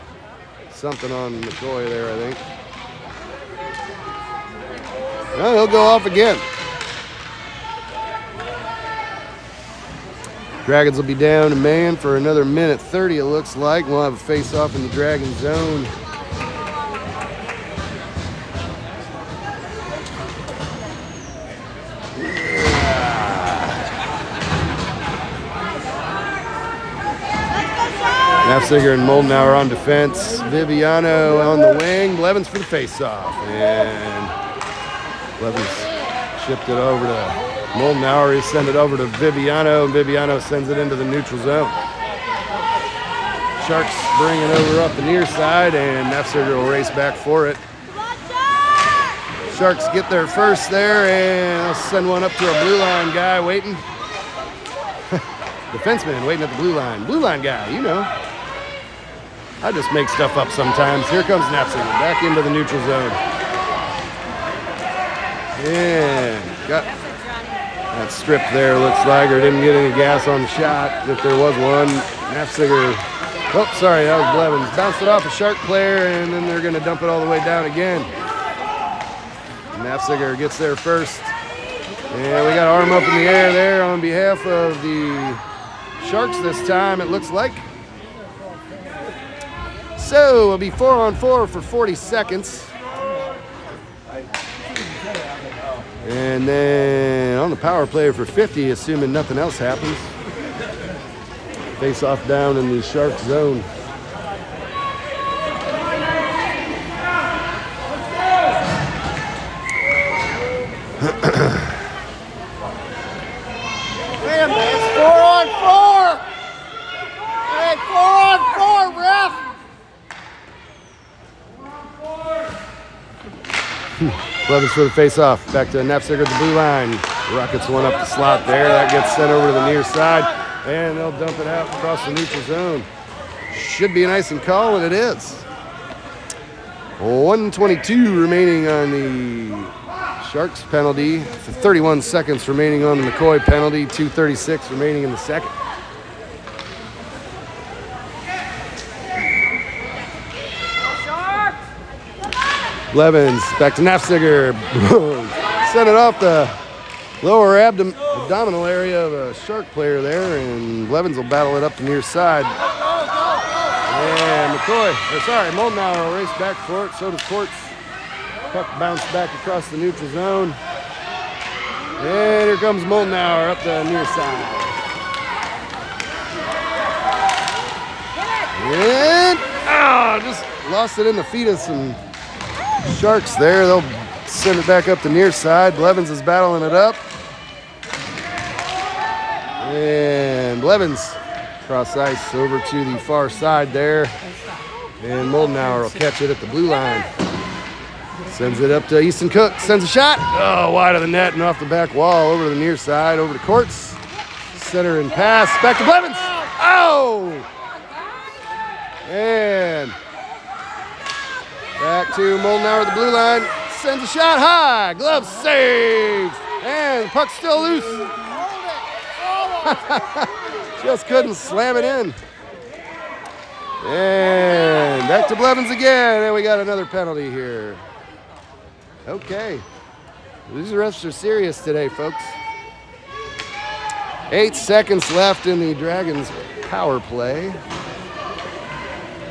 something on McCoy there, I think. Well, he'll go off again. Dragons will be down a man for another minute 30, it looks like. We'll have a face-off in the Dragon zone. Nafziger and Moldenauer on defense. Viviano on the wing. Blevins for the face-off. And Blevins shipped it over to Moldenauer. He sent it over to Viviano, and Viviano sends it into the neutral zone. Sharks bring it over up the near side, and Nafziger will race back for it. Sharks get there first there, and I'll send one up to a blue line guy waiting. Defenseman waiting at the blue line. Blue line guy, you know. I just make stuff up sometimes. Here comes Nafziger back into the neutral zone. And got got stripped there, looks like, or didn't get any gas on the shot, if there was one. Nafziger, oh, sorry, that was Blevins. Bounced it off a Shark player, and then they're going to dump it all the way down again. Nafziger gets there first. And we got arm up in the air there on behalf of the Sharks this time, it looks like. So it'll be 4-on-4 for 40 seconds. And then on the power play for 50, assuming nothing else happens. Face off down in the Shark zone. Wait a minute, it's 4-on-4. Hey, 4-on-4, ref. Blevins for the face-off. Back to Nafziger at the blue line. Rockets one up the slot there. That gets sent over to the near side. And they'll dump it out across the neutral zone. Should be an icing call, and it is. 1:22 remaining on the Sharks penalty. 31 seconds remaining on the McCoy penalty. 2:36 remaining in the second. Blevins back to Nafziger. Sent it off the lower abdominal area of a Shark player there, and Blevins will battle it up the near side. And Moldenauer will race back for it. So does Courts. Puck bounced back across the neutral zone. And here comes Moldenauer up the near side. And just lost it in the feet of some Sharks there. They'll send it back up the near side. Blevins is battling it up. And Blevins cross ice over to the far side there. And Moldenauer will catch it at the blue line. Sends it up to Easton Cook. Sends a shot. Oh, wide of the net and off the back wall. Over to the near side. Over to Courts. Center and pass. Back to Blevins. Oh! And back to Moldenauer at the blue line. Sends a shot high. Glove save. And the puck's still loose. Just couldn't slam it in. And back to Blevins again. And we got another penalty here. Okay. These refs are serious today, folks. 8 seconds left in the Dragons power play.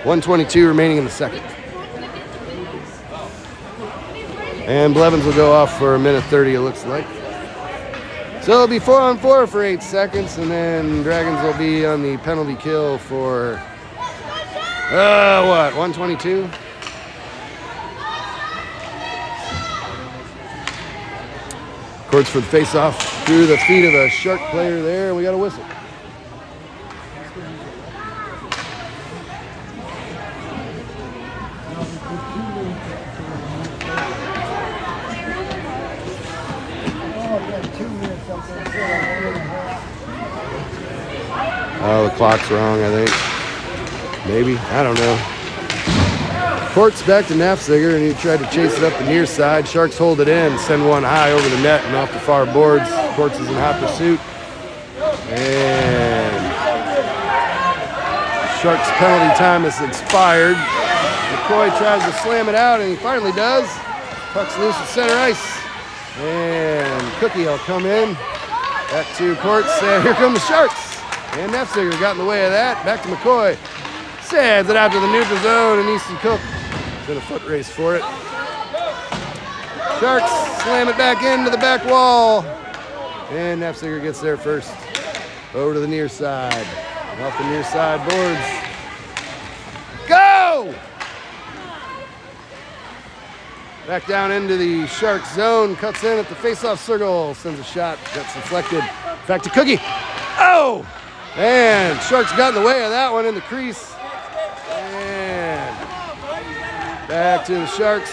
1:22 remaining in the second. And Blevins will go off for 1:30, it looks like. So it'll be 4-on-4 for 8 seconds, and then Dragons will be on the penalty kill for, 1:22? Courts for the face-off through the feet of a Shark player there, and we got a whistle. Oh, the clock's wrong, I think. Maybe. I don't know. Courts back to Nafziger, and he tried to chase it up the near side. Sharks hold it in, send one high over the net and off the far boards. Courts is in hot pursuit. And Sharks penalty time has expired. McCoy tries to slam it out, and he finally does. Puck's loose at center ice. And Cookie will come in. Back to Courts, and here come the Sharks. And Nafziger got in the way of that. Back to McCoy. Sends it out to the neutral zone, and Easton Cook is in a foot race for it. Sharks slam it back into the back wall. And Nafziger gets there first. Over to the near side. Off the near side boards. Go! Back down into the Sharks zone. Cuts in at the face-off circle. Sends a shot. Gets deflected. Back to Cookie. Oh! And Sharks got in the way of that one in the crease. And back to the Sharks.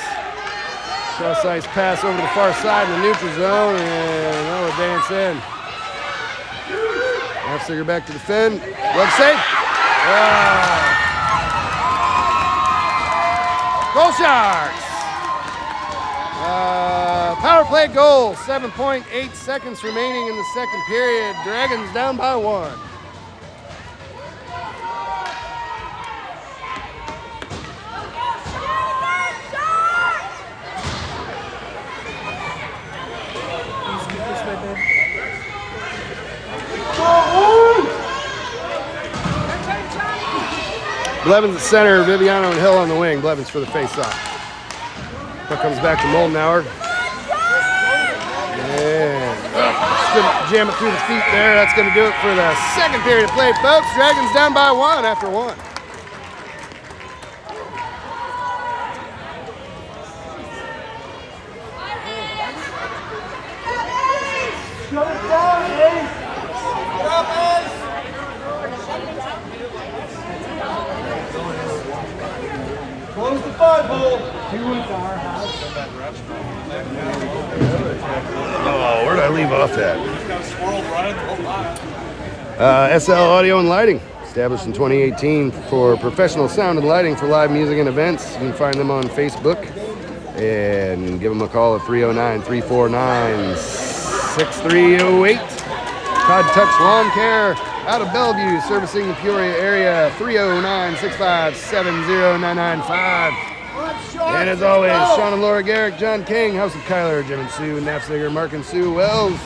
Cross ice pass over to the far side in the neutral zone. And they'll advance in. Nafziger back to defend. Glove save. Goal Sharks. Power play goal. 7.8 seconds remaining in the second period. Dragons down by 1. Blevins at center, Viviano and Hill on the wing. Blevins for the face-off. Puck comes back to Moldenauer. And just couldn't jam it through the feet there. That's going to do it for the second period of play, folks. Dragons down by 1 after 1. Shut it down, Ace. Drop Ace. Close the 5-hole. Oh, where did I leave off at? SL Audio and Lighting, established in 2018 for professional sound and lighting for live music and events. You can find them on Facebook and give them a call at 309-349-6308. Todd Tuck's Lawn Care out of Bellevue, servicing the Peoria area, 309-657-0995. And as always, Sean and Laura Garrick, John King, House of Kyler, Jim and Sue, Nafziger, Mark and Sue Wells,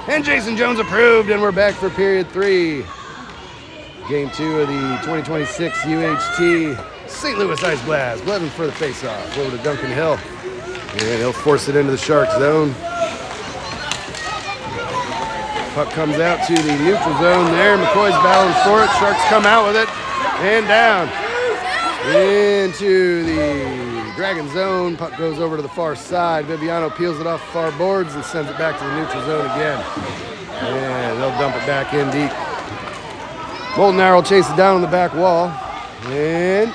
and Jason Jones approved. And we're back for period 3. Game 2 of the 2026 UHT St. Louis Ice Blast. Blevins for the face-off. Over to Duncan Hill. And he'll force it into the Shark zone. Puck comes out to the neutral zone there. McCoy's battling for it. Sharks come out with it. And down. Into the Dragon zone. Puck goes over to the far side. Viviano peels it off the far boards and sends it back to the neutral zone again. And they'll dump it back in deep. Moldenauer will chase it down on the back wall. And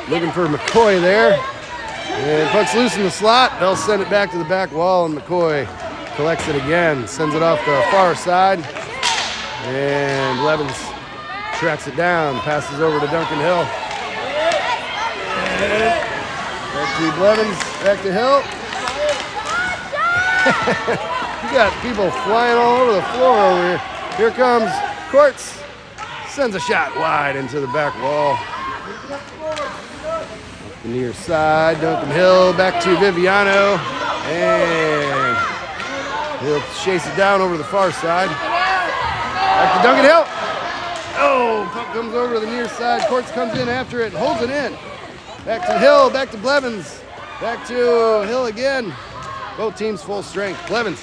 looking for McCoy there. And puck's loose in the slot. They'll send it back to the back wall, and McCoy collects it again. Sends it off the far side. And Blevins tracks it down. Passes over to Duncan Hill. Back to Blevins, back to Hill. You got people flying all over the floor over here. Here comes Courts. Sends a shot wide into the back wall. The near side, Duncan Hill back to Viviano. And he'll chase it down over the far side. Back to Duncan Hill. Oh, puck comes over to the near side. Courts comes in after it, holds it in. Back to Hill, back to Blevins, back to Hill again. Both teams full strength. Blevins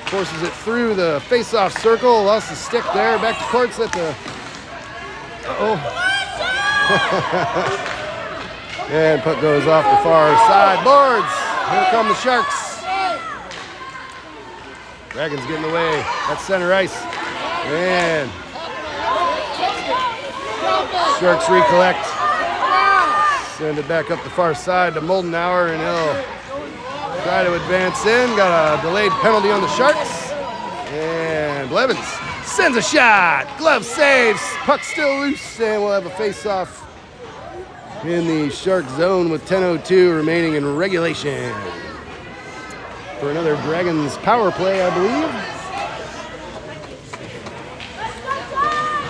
forces it through the face-off circle, lost the stick there. Back to Courts at the, and puck goes off the far side. Boards, here come the Sharks. Dragons getting away, that's center ice. And Sharks recollect. Send it back up the far side to Moldenauer, and he'll try to advance in. Got a delayed penalty on the Sharks. And Blevins sends a shot. Glove saves. Puck still loose, and we'll have a face-off in the Shark zone with 10:02 remaining in regulation. For another Dragons power play, I believe.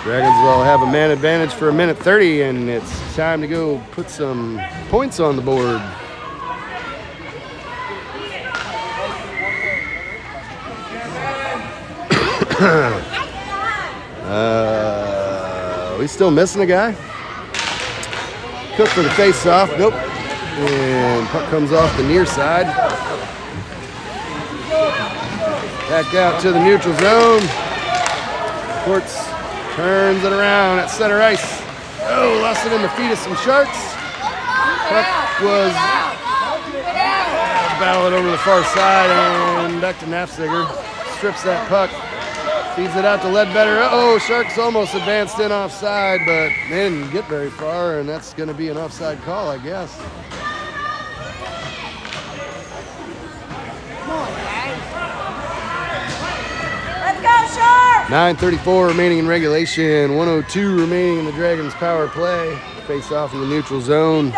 Dragons will have a man advantage for 1:30, and it's time to go put some points on the board. We still missing a guy? Cook for the face-off. Nope. And puck comes off the near side. Back out to the neutral zone. Courts turns it around at center ice. Oh, lost it in the feet of some Sharks. Puck was battled over the far side, and back to Nafziger. Strips that puck. Feeds it out to Ledbetter. Uh-oh, Sharks almost advanced in offside, but they didn't get very far, and that's going to be an offside call, I guess. Let's go, Shark! 9:34 remaining in regulation. 1:02 remaining in the Dragons power play. Face off in the neutral zone.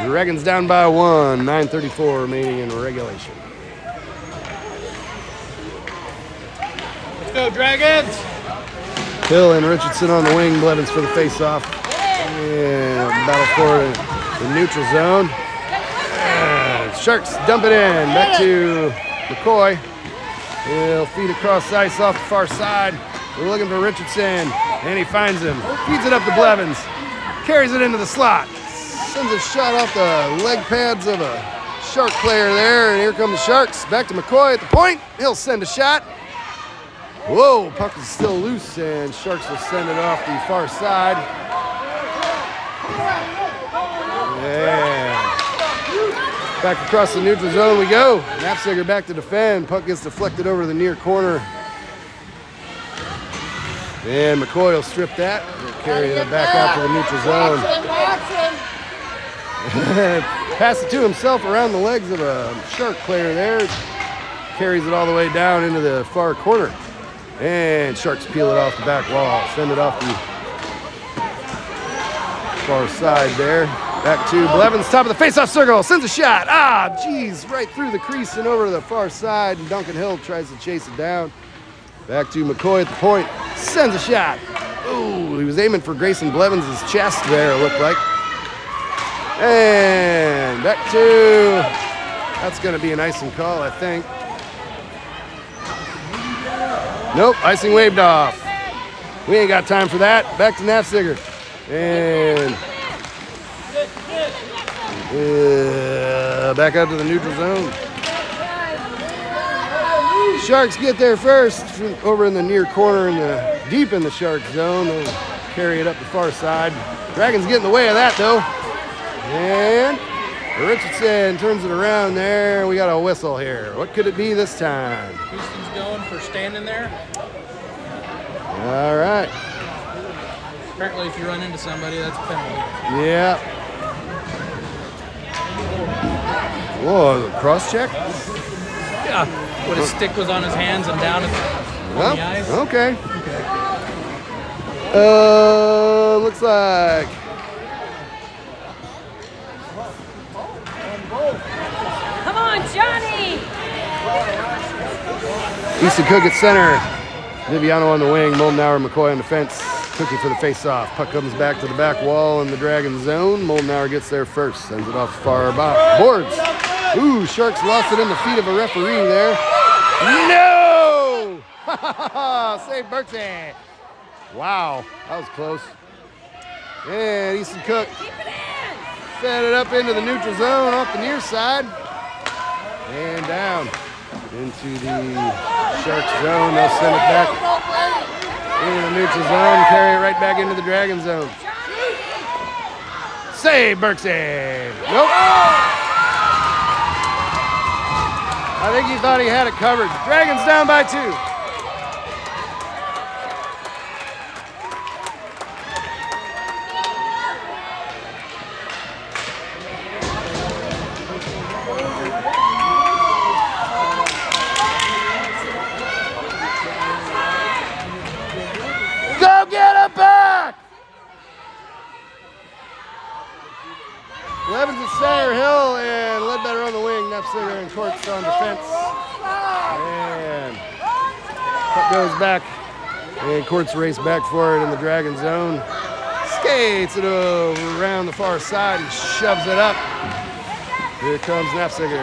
Dragons down by 1. 9:34 remaining in regulation. Go Dragons! Hill and Richardson on the wing. Blevins for the face-off. And battle for the neutral zone. And Sharks dump it in. Back to McCoy. He'll feed across the ice off the far side. We're looking for Richardson, and he finds him. Feeds it up to Blevins. Carries it into the slot. Sends a shot off the leg pads of a Shark player there, and here come the Sharks. Back to McCoy at the point. He'll send a shot. Whoa, puck is still loose, and Sharks will send it off the far side. Yeah. Back across the neutral zone we go. Knapsager back to defend. Puck gets deflected over the near corner. And McCoy will strip that. He'll carry that back out to the neutral zone. Pass it to himself around the legs of a Shark player there. Carries it all the way down into the far corner. And Sharks peel it off the back wall. Send it off the far side there. Back to Blevins, top of the face-off circle. Sends a shot. Ah, geez, right through the crease and over to the far side. And Duncan Hill tries to chase it down. Back to McCoy at the point. Sends a shot. Ooh, he was aiming for Grayson Blevins' chest there, it looked like. And back to, that's going to be an icing call, I think. Nope, icing waved off. We ain't got time for that. Back to Knapsager. And back out to the neutral zone. Sharks get there first, over in the near corner, deep in the Shark zone. They'll carry it up the far side. Dragons get in the way of that, though. And Richardson turns it around there. We got a whistle here. What could it be this time? Houston's going for standing there. All right. Apparently, if you run into somebody, that's a penalty. Yeah. Whoa, cross check? Yeah. What his stick was on his hands and down on the ice. Okay. Looks like Come on, Johnny! Easton Cook at center. Viviano on the wing. Moldenauer, McCoy on the fence. Cookie for the face-off. Puck comes back to the back wall in the Dragon zone. Moldenauer gets there first. Sends it off the far boards. Ooh, Sharks lost it in the feet of a referee there. No! Save Bertie. Wow, that was close. And Easton Cook fed it up into the neutral zone off the near side. And down into the Sharks zone. They'll send it back into the neutral zone, carry it right back into the Dragon zone. Save Berksy. Nope. I think he thought he had it covered. Dragons down by 2. Go get it back! Blevins at center, Hill and Ledbetter on the wing. Knapsager and Courts on defense. And puck goes back. And Courts race back for it in the Dragon zone. Skates it over around the far side and shoves it up. Here comes Knapsager.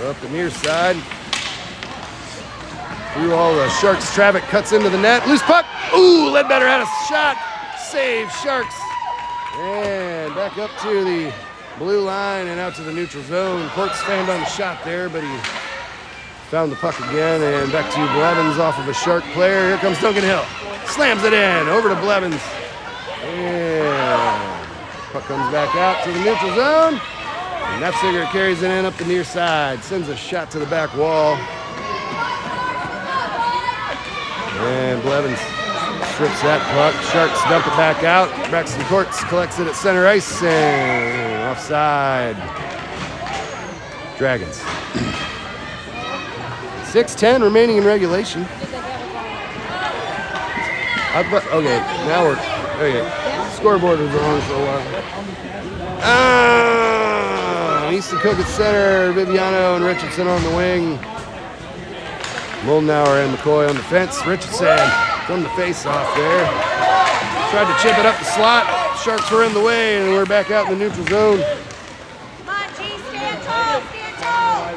Up the near side. Through all the Sharks traffic, cuts into the net. Loose puck. Ooh, Ledbetter had a shot. Save Sharks. And back up to the blue line and out to the neutral zone. Courts stand on the shot there, but he found the puck again. And back to Blevins off of a Shark player. Here comes Duncan Hill. Slams it in. Over to Blevins. And puck comes back out to the neutral zone. And Knapsager carries it in up the near side. Sends a shot to the back wall. And Blevins strips that puck. Sharks dump it back out. Braxton Courts collects it at center ice and offside. Dragons. 6:10 remaining in regulation. Okay, now we're okay. Scoreboard was wrong for a while. Easton Cook at center. Viviano and Richardson on the wing. Moldenauer and McCoy on the fence. Richardson from the face-off there. Tried to chip it up the slot. Sharks were in the way, and we're back out in the neutral zone. Come on, G, stand tall, stand tall.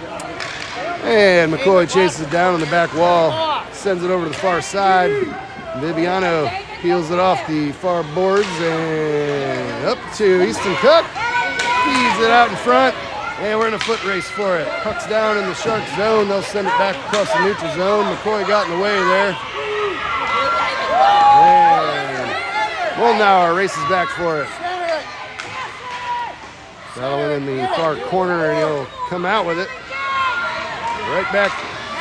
And McCoy chases it down on the back wall. Sends it over to the far side. Viviano peels it off the far boards and up to Easton Cook. Feeds it out in front. And we're in a foot race for it. Puck's down in the Shark zone. They'll send it back across the neutral zone. McCoy got in the way there. And Moldenauer races back for it. Battling in the far corner, and he'll come out with it. Right back.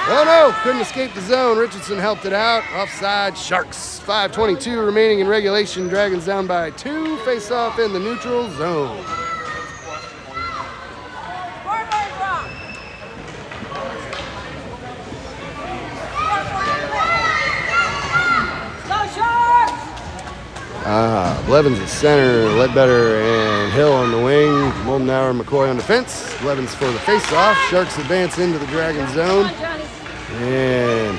Oh no, couldn't escape the zone. Richardson helped it out. Offside, Sharks. 5:22 remaining in regulation. Dragons down by 2. Face off in the neutral zone. Blevins at center, Ledbetter and Hill on the wing, Moldenauer and McCoy on the fence. Blevins for the face-off. Sharks advance into the Dragon zone. And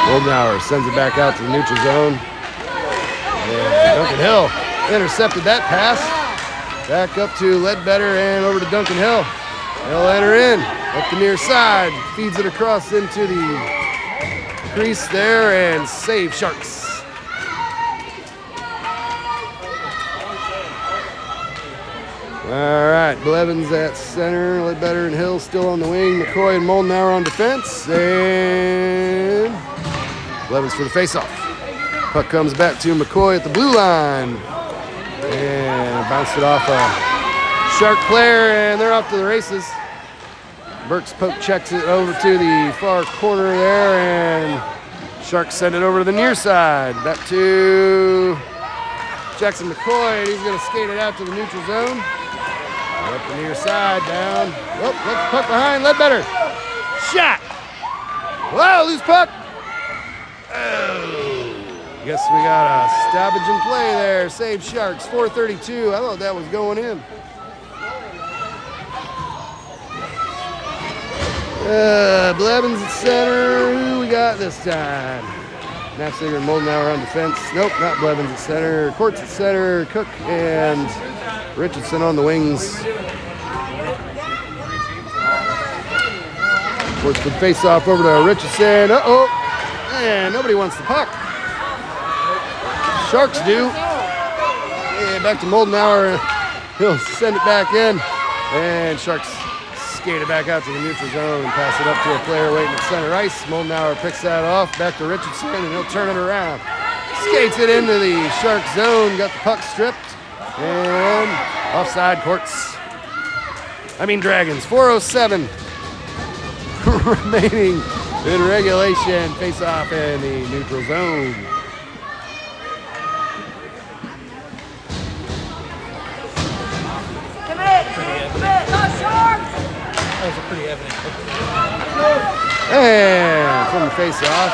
Moldenauer sends it back out to the neutral zone. And Duncan Hill intercepted that pass. Back up to Ledbetter and over to Duncan Hill. He'll enter in up the near side. Feeds it across into the crease there and save Sharks. All right, Blevins at center, Ledbetter and Hill still on the wing, McCoy and Moldenauer on defense, and Blevins for the faceoff. Puck comes back to McCoy at the blue line, and bounced it off a Shark player, and they're off to the races. Burke's poke checks it over to the far corner there, and Sharks send it over to the near side. Back to Jackson McCoy, and he's going to skate it out to the neutral zone. Up the near side, down. Oh, left the puck behind, Ledbetter. Shot! Whoa, loose puck! Oh. Guess we got a stoppage in play there. Save Sharks, 4:32. I thought that was going in. Blevins at center. Who we got this time? Nafziger and Moldenauer on defense. Nope, not Blevins at center. Courts at center. Cook and Richardson on the wings. Courts for the face-off over to Richardson. Uh-oh. And nobody wants the puck. Sharks do. And back to Moldenauer. He'll send it back in. And Sharks skate it back out to the neutral zone and pass it up to a player waiting at center ice. Moldenauer picks that off. Back to Richardson, and he'll turn it around. Skates it into the Shark zone. Got the puck stripped. And offside Courts. Dragons. 4:07 remaining in regulation. Face off in the neutral zone. That was a pretty evident. And from the face-off,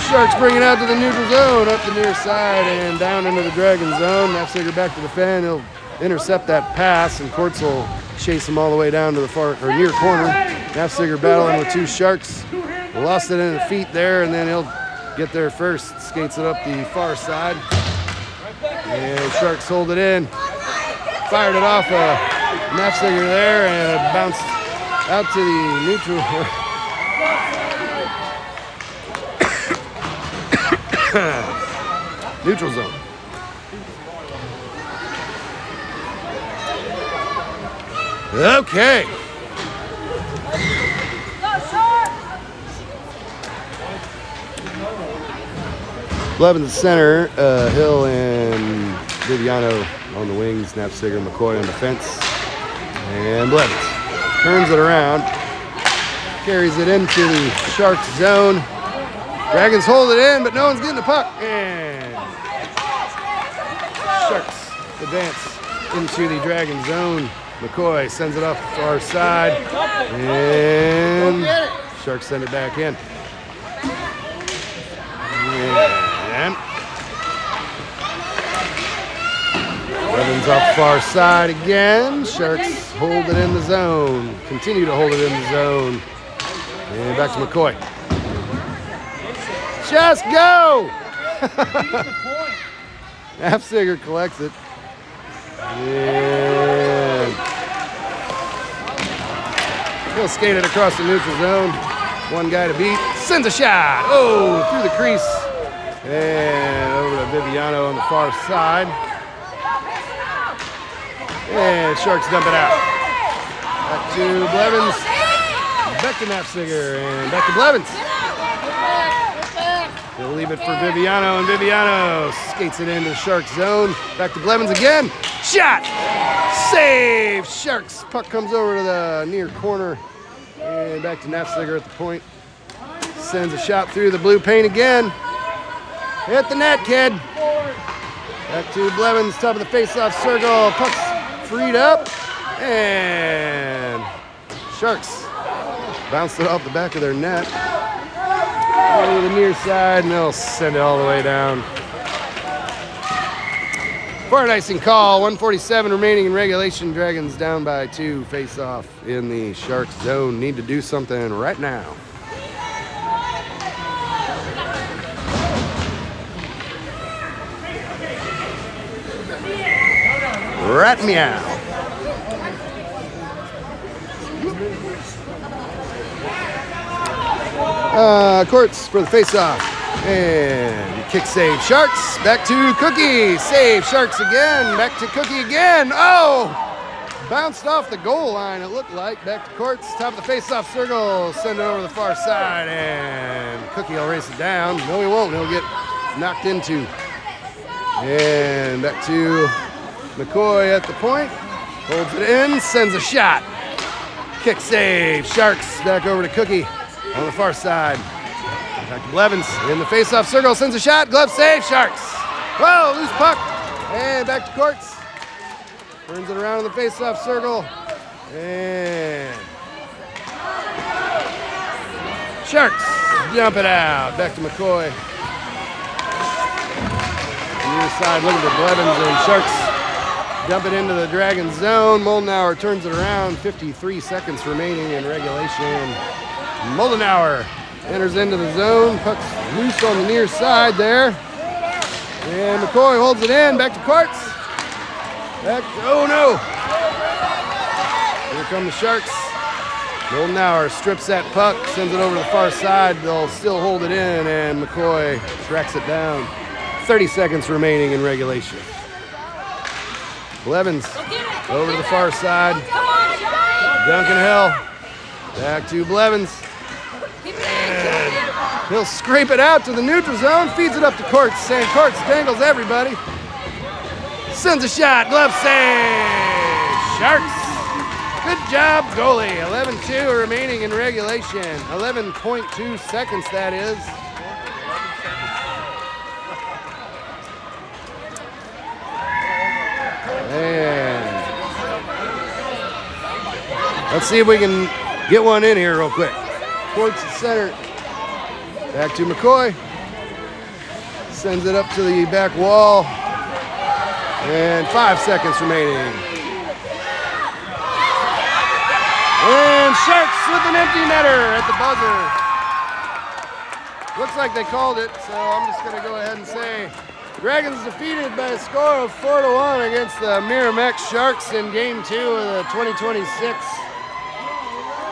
Sharks bring it out to the neutral zone, up the near side and down into the Dragon zone. Nafziger back to defend. He'll intercept that pass, and Courts will chase him all the way down to the far or near corner. Nafziger battling with 2 Sharks. Lost it in the feet there, and then he'll get there first. Skates it up the far side. And Sharks hold it in. Fired it off Nafziger there, and it bounced out to the neutral. Neutral zone. Okay. Blevins at center, Hill and Viviano on the wings, Nafziger, McCoy on the fence, and Blevins turns it around, carries it into the Sharks zone. Dragons hold it in, but no one's getting the puck, and Sharks advance into the Dragon zone. McCoy sends it off the far side, and Sharks send it back in. And Blevins off far side again. Sharks hold it in the zone. Continue to hold it in the zone. And back to McCoy. Just go! Nafziger collects it. And he'll skate it across the neutral zone. One guy to beat. Sends a shot. Oh, through the crease. And over to Viviano on the far side. And Sharks dump it out. Back to Blevins. Back to Nafziger. And back to Blevins. They'll leave it for Viviano, and Viviano skates it into the Sharks zone. Back to Blevins again. Shot! Save! Sharks. Puck comes over to the near corner. And back to Nafziger at the point. Sends a shot through the blue paint again. Hit the net, kid. Back to Blevins, top of the face-off circle. Puck's freed up. And Sharks bounced it off the back of their net. Over the near side, and they'll send it all the way down. For an icing call, 1:47 remaining in regulation. Dragons down by 2, face off in the Sharks zone. Need to do something right now. Rat meow. Courts for the face-off. And kick save. Sharks. Back to Cookie. Save. Sharks again. Back to Cookie again. Oh! Bounced off the goal line, it looked like. Back to Courts. Top of the face-off circle. Send it over the far side. And Cookie will race it down. No, he won't. He'll get knocked into. And back to McCoy at the point. Holds it in. Sends a shot. Kick save. Sharks. Back over to Cookie on the far side. Back to Blevins in the face-off circle, sends a shot, glove save, Sharks. Whoa, loose puck. And back to Courts. Turns it around in the face-off circle. And Sharks dump it out. Back to McCoy. On the other side, looking for Blevins, and Sharks dump it into the Dragon zone. Moldenauer turns it around, 53 seconds remaining in regulation. Moldenauer enters into the zone. Puck's loose on the near side there. And McCoy holds it in. Back to Courts. Oh no! Here come the Sharks. Moldenauer strips that puck, sends it over to the far side. They'll still hold it in, and McCoy tracks it down. 30 seconds remaining in regulation. Blevins over to the far side. Duncan Hill. Back to Blevins. He'll scrape it out to the neutral zone, feeds it up to Courts, and Courts dangles everybody. Sends a shot, glove save, Sharks. Good job, goalie. 11-2 remaining in regulation. 11.2 seconds, that is. And let's see if we can get one in here real quick. Courts at center. Back to McCoy. Sends it up to the back wall. And 5 seconds remaining. And Sharks with an empty netter at the buzzer. Looks like they called it, so I'm just going to go ahead and say Dragons defeated by a score of 4-1 against the Meramec Sharks in Game 2 of the 2026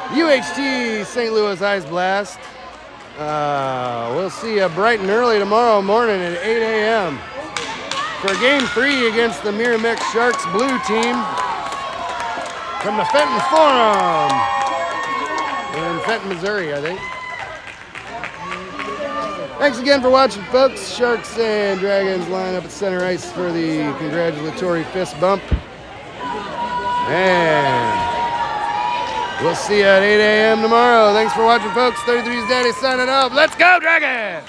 UHT St. Louis Ice Blast. We'll see you bright and early tomorrow morning at 8 a.m. for Game 3 against the Meramec Sharks blue team from the Fenton Forum in Fenton, Missouri, I think. Thanks again for watching, folks. Sharks and Dragons line up at center ice for the congratulatory fist bump. And we'll see you at 8 a.m. tomorrow. Thanks for watching, folks. 33's Daddy signing off. Let's go, Dragons!